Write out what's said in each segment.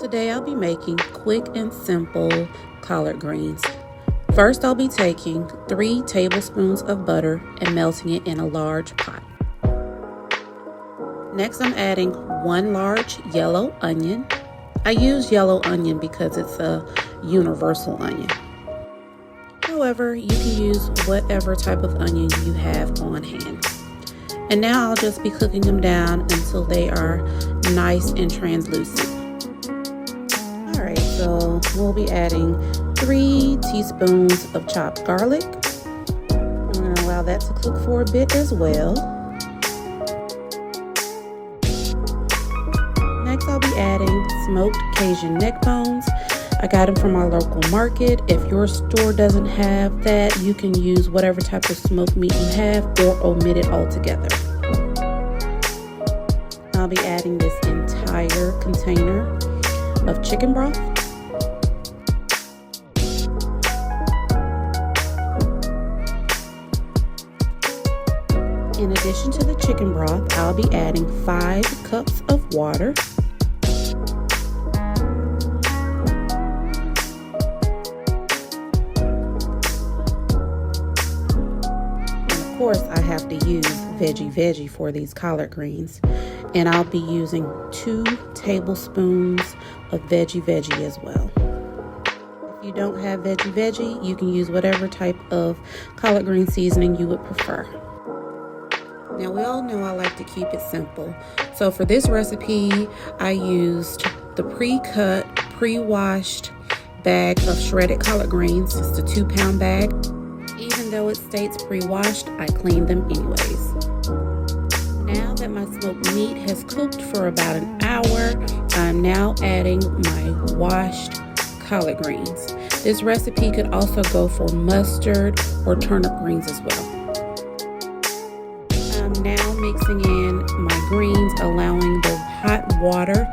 Today I'll be making quick and simple collard greens. First I'll be taking 3 tablespoons of butter and melting it in a large pot. Next I'm adding 1 large yellow onion. I use yellow onion because it's a universal onion. However, you can use whatever type of onion you have on hand. And now I'll just be cooking them down until they are nice and translucent. Alright, so we'll be adding 3 teaspoons of chopped garlic. I'm going to allow that to cook for a bit as well. Next I'll be adding smoked Cajun neck bones. I got them from our local market. If your store doesn't have that, you can use whatever type of smoked meat you have or omit it altogether. I'll be adding this entire container of chicken broth. In addition to the chicken broth, I'll be adding 5 cups of water. Of course, I have to use Veggie Veggie for these collard greens, and I'll be using 2 tablespoons of Veggie Veggie as well. If you don't have Veggie Veggie, you can use whatever type of collard green seasoning you would prefer. Now we all know I like to keep it simple, so for this recipe I used the pre-cut, pre-washed bag of shredded collard greens. It's a 2-pound bag. Even though it states pre-washed, I cleaned them anyways. Now that my smoked meat has cooked for about an hour, I'm now adding my washed collard greens. This recipe could also go for mustard or turnip greens as well. I'm now mixing in my greens, allowing the hot water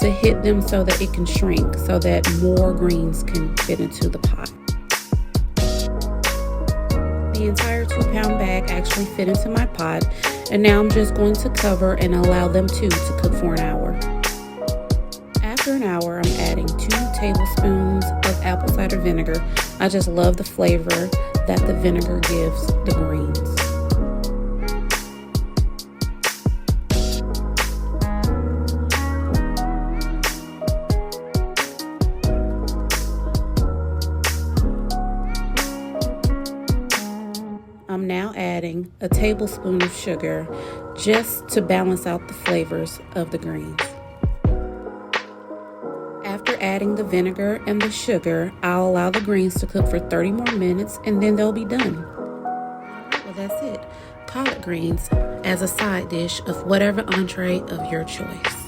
to hit them so that it can shrink, so that more greens can fit into the pot. The entire 2-pound bag actually fit into my pot, and now I'm just going to cover and allow them to cook for an hour. After an hour, I'm adding 2 tablespoons of apple cider vinegar. I just love the flavor that the vinegar gives the greens. I'm now adding a tablespoon of sugar just to balance out the flavors of the greens. After adding the vinegar and the sugar, I'll allow the greens to cook for 30 more minutes and then they'll be done. Well, that's it. Collard greens as a side dish of whatever entree of your choice.